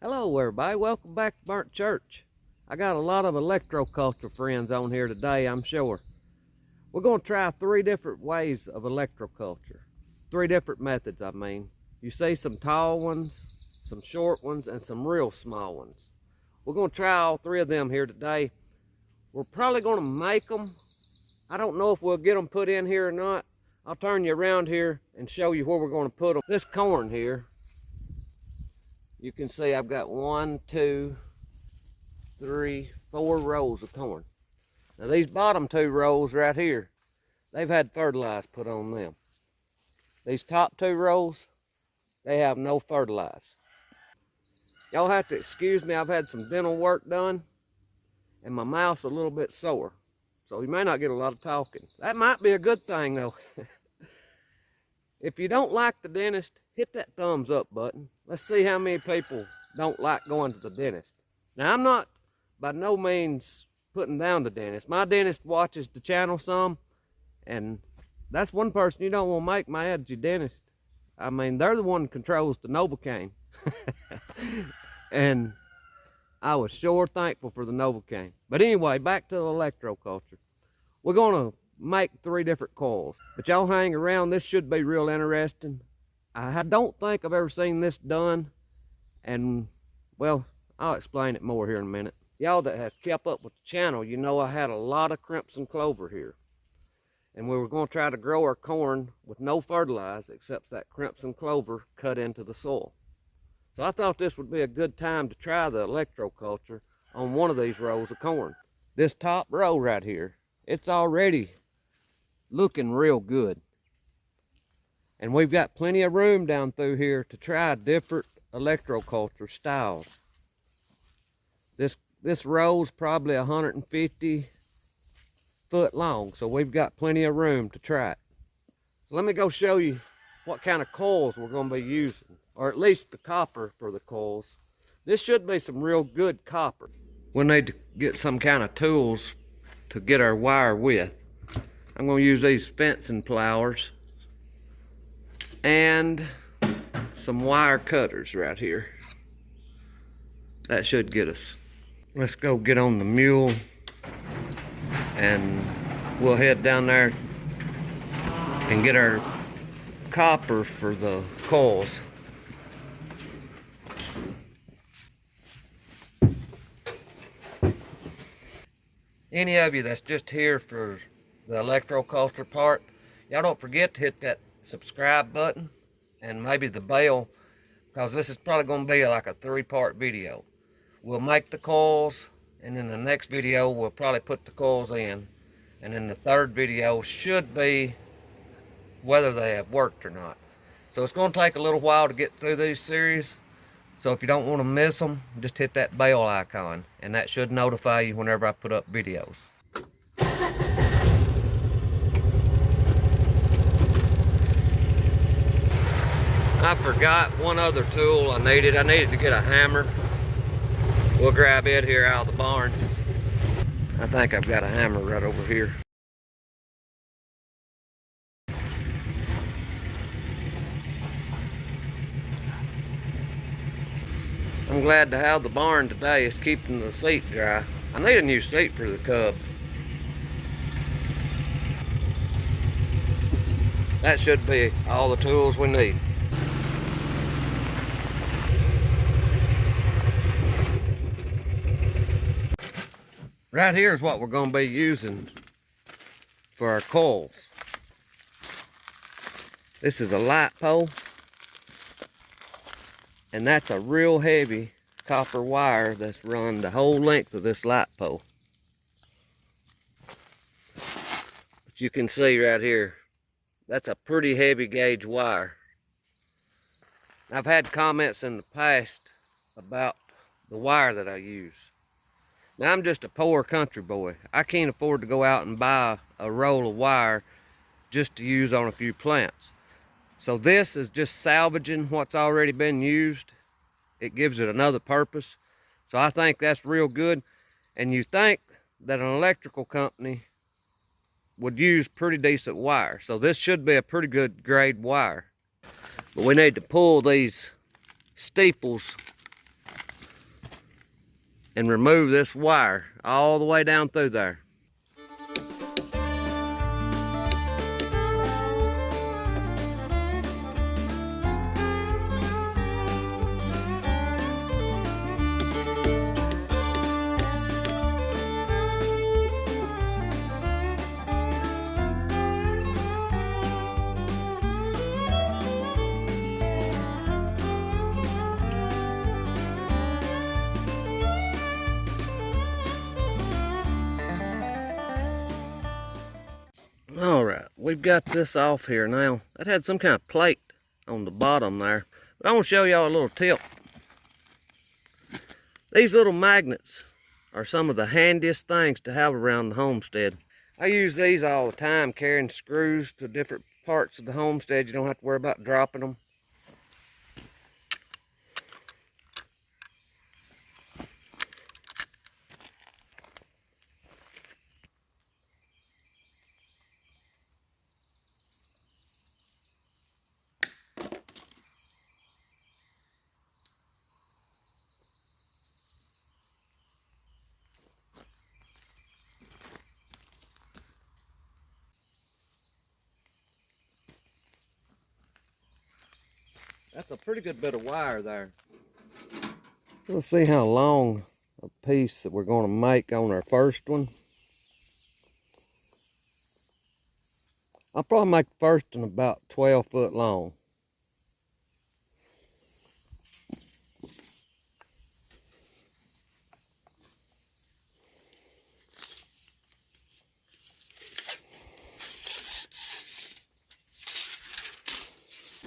Hello everybody, welcome back to Burnt Church. I got a lot of electroculture friends on here today, I'm sure. We're going to try 3 different ways of electroculture. 3 different methods, I mean. You see some tall ones, some short ones, and some real small ones. We're going to try all 3 of them here today. We're probably going to make them. I don't know if we'll get them put in here or not. I'll turn you around here and show you where we're going to put them. This corn here, you can see I've got 1, 2, 3, 4 rows of corn. Now these bottom 2 rows right here, they've had fertilizer put on them. These top 2 rows, they have no fertilizer. Y'all have to excuse me, I've had some dental work done and my mouth's a little bit sore. So you may not get a lot of talking. That might be a good thing though. If you don't like the dentist, hit that thumbs up button. Let's see how many people don't like going to the dentist. Now, I'm not by no means putting down the dentist. My dentist watches the channel some, and that's one person you don't want to make mad at your dentist. I mean, they're the one that controls the Novocaine. And I was sure thankful for the Novocaine. But anyway, back to the electroculture. We're going to make 3 different coils. But y'all hang around, this should be real interesting. I don't think I've ever seen this done, and well, I'll explain it more here in a minute. Y'all that has kept up with the channel, you know I had a lot of crimson clover here. And we were going to try to grow our corn with no fertilizer except that crimson clover cut into the soil. So I thought this would be a good time to try the electroculture on one of these rows of corn. This top row right here, it's already looking real good. And we've got plenty of room down through here to try different electroculture styles. This row's probably 150 foot long, so we've got plenty of room to try it. So let me go show you what kind of coils we're going to be using, or at least the copper for the coils. This should be some real good copper. We'll need to get some kind of tools to get our wire width. I'm going to use these fencing pliers and some wire cutters right here. That should get us. Let's go get on the mule and we'll head down there and get our copper for the coils. Any of you that's just here for the electroculture part, y'all don't forget to hit that subscribe button and maybe the bell, because this is probably going to be like a 3-part video. We'll make the coils, and in the next video we'll probably put the coils in, and then the 3rd video should be whether they have worked or not. So it's going to take a little while to get through these series, so if you don't want to miss them, just hit that bell icon and that should notify you whenever I put up videos. I forgot one other tool I needed. I needed to get a hammer. We'll grab it here out of the barn. I think I've got a hammer right over here. I'm glad to have the barn today. It's keeping the seat dry. I need a new seat for the Cub. That should be all the tools we need. Right here is what we're going to be using for our coils. This is a light pole, and that's a real heavy copper wire that's run the whole length of this light pole. But you can see right here, that's a pretty heavy gauge wire. I've had comments in the past about the wire that I use. Now, I'm just a poor country boy. I can't afford to go out and buy a roll of wire just to use on a few plants. So this is just salvaging what's already been used. It gives it another purpose. So I think that's real good. And you think that an electrical company would use pretty decent wire. So this should be a pretty good grade wire. But we need to pull these steeples and remove this wire all the way down through there. Alright, we've got this off here now. That had some kind of plate on the bottom there. But I want to show y'all a little tip. These little magnets are some of the handiest things to have around the homestead. I use these all the time, carrying screws to different parts of the homestead. You don't have to worry about dropping them. That's a pretty good bit of wire there. We'll see how long a piece that we're going to make on our first one. I'll probably make the first one about 12 foot long.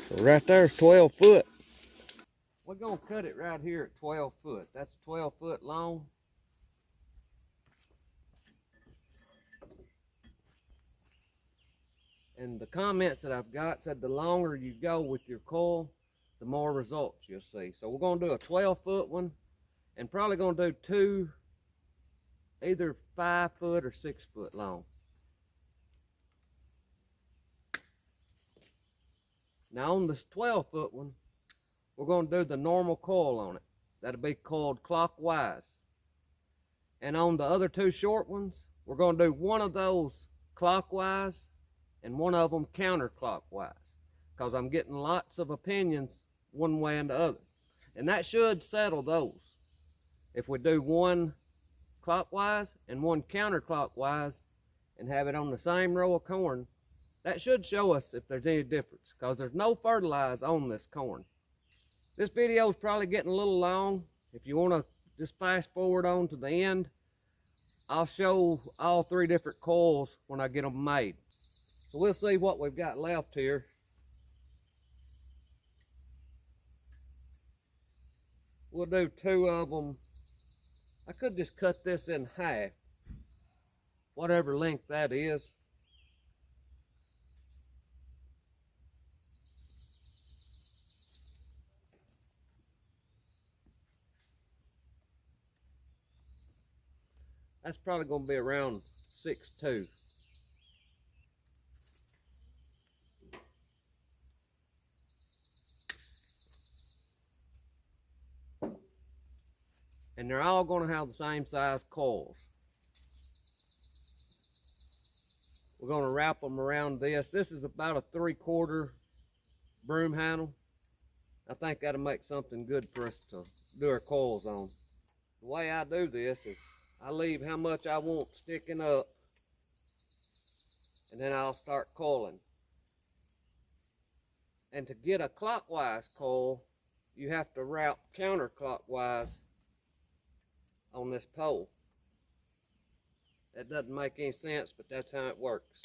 So right there's 12 foot. We're going to cut it right here at 12 foot. That's 12 foot long. And the comments that I've got said the longer you go with your coil, the more results you'll see. So we're going to do a 12 foot one, and probably going to do two, either 5 foot or 6 foot long. Now on this 12 foot one, we're going to do the normal coil on it. That'll be coiled clockwise. And on the other two short ones, we're going to do one of those clockwise and one of them counterclockwise, because I'm getting lots of opinions one way and the other. And that should settle those. If we do one clockwise and one counterclockwise and have it on the same row of corn, that should show us if there's any difference, because there's no fertilizer on this corn. This video is probably getting a little long. If you want to just fast forward on to the end, I'll show all three different coils when I get them made. So we'll see what we've got left here. We'll do two of them. I could just cut this in half, whatever length that is. That's probably going to be around 6'2". And they're all going to have the same size coils. We're going to wrap them around this. This is about a 3/4 broom handle. I think that'll make something good for us to do our coils on. The way I do this is I leave how much I want sticking up, and then I'll start coiling. And to get a clockwise coil, you have to route counterclockwise on this pole. That doesn't make any sense, but that's how it works.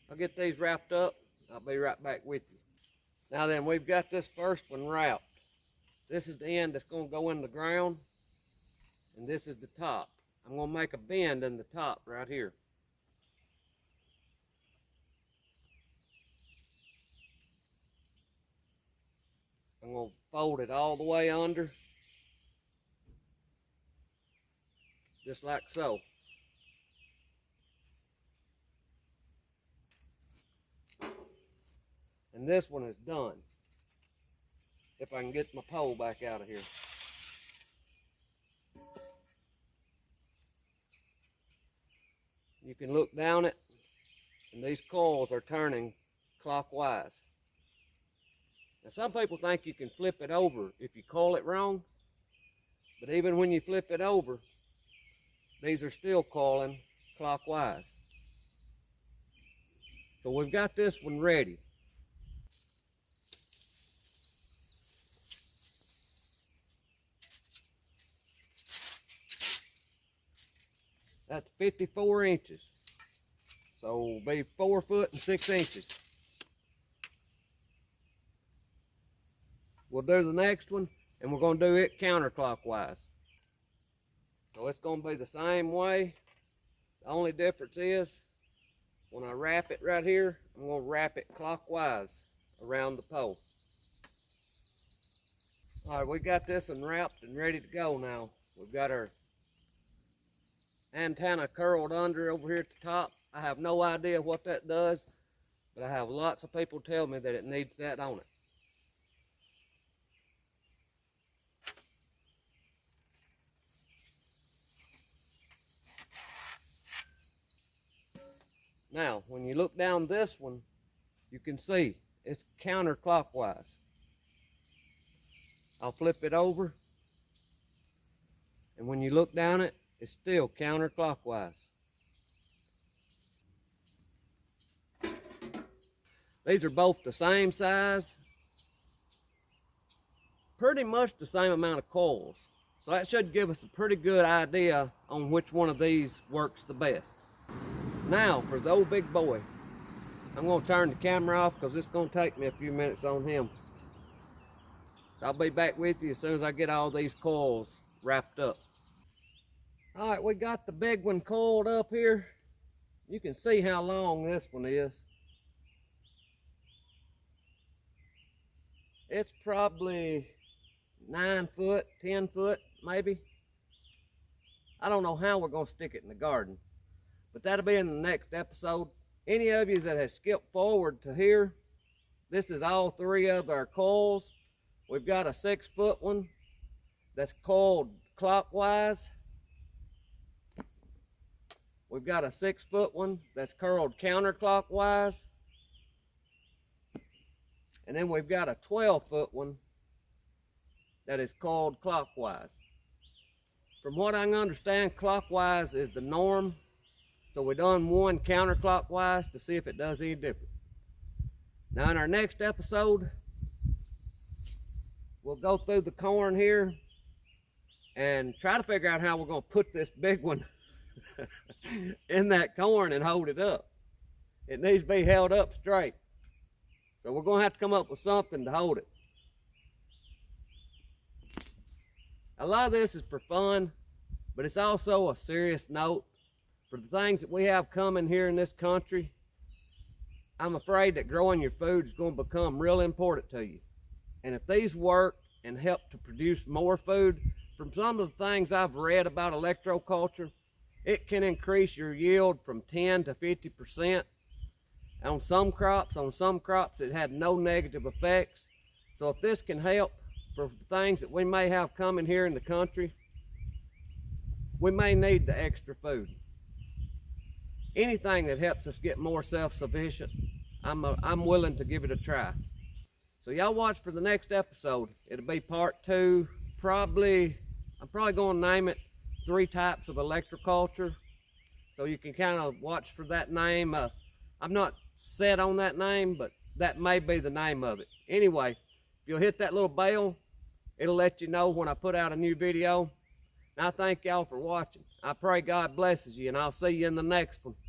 I'll get these wrapped up. I'll be right back with you. Now then, we've got this first one wrapped. This is the end that's going to go in the ground, and this is the top. I'm going to make a bend in the top right here. I'm going to fold it all the way under, just like so. And this one is done. if I can get my pole back out of here. You can look down it, and these coils are turning clockwise. Now some people think you can flip it over if you coil it wrong, but even when you flip it over, these are still coiling clockwise. So we've got this one ready. That's 54 inches. So it'll be 4 foot and 6 inches. We'll do the next one, and we're going to do it counterclockwise. So it's going to be the same way. The only difference is when I wrap it right here, I'm going to wrap it clockwise around the pole. All right, we got this one wrapped and ready to go now. We've got our antenna curled under over here at the top. I have no idea what that does, but I have lots of people tell me that it needs that on it. Now, when you look down this one, you can see it's counterclockwise. I'll flip it over, and when you look down it, it's still counterclockwise. These are both the same size, pretty much the same amount of coils. So that should give us a pretty good idea on which one of these works the best. Now for the old big boy, I'm going to turn the camera off because it's going to take me a few minutes on him. So I'll be back with you as soon as I get all these coils wrapped up. All right, we got the big one coiled up here. You can see how long this one is. It's probably 9 foot, 10 foot, maybe. I don't know how we're going to stick it in the garden, but that'll be in the next episode. Any of you that has skipped forward to here, this is all 3 of our coils. We've got a 6 foot one that's coiled clockwise. We've got a 6 foot one that's curled counterclockwise. And then we've got a 12 foot one that is called clockwise. From what I can understand, clockwise is the norm. So we done one counterclockwise to see if it does any different. Now in our next episode, we'll go through the corn here and try to figure out how we're going to put this big one in that corn and hold it up. It needs to be held up straight. So we're going to have to come up with something to hold it. A lot of this is for fun, but it's also a serious note. For the things that we have coming here in this country, I'm afraid that growing your food is going to become real important to you. And if these work and help to produce more food, from some of the things I've read about electroculture, it can increase your yield from 10 to 50%. On some crops it had no negative effects. So if this can help for the things that we may have coming here in the country, we may need the extra food. Anything that helps us get more self-sufficient, I'm willing to give it a try. So y'all watch for the next episode. It'll be part 2. I'm probably going to name it 3 types of electroculture. So you can kind of watch for that name. I'm not set on that name, but that may be the name of it. Anyway, if you'll hit that little bell, it'll let you know when I put out a new video. And I thank y'all for watching. I pray God blesses you, and I'll see you in the next one.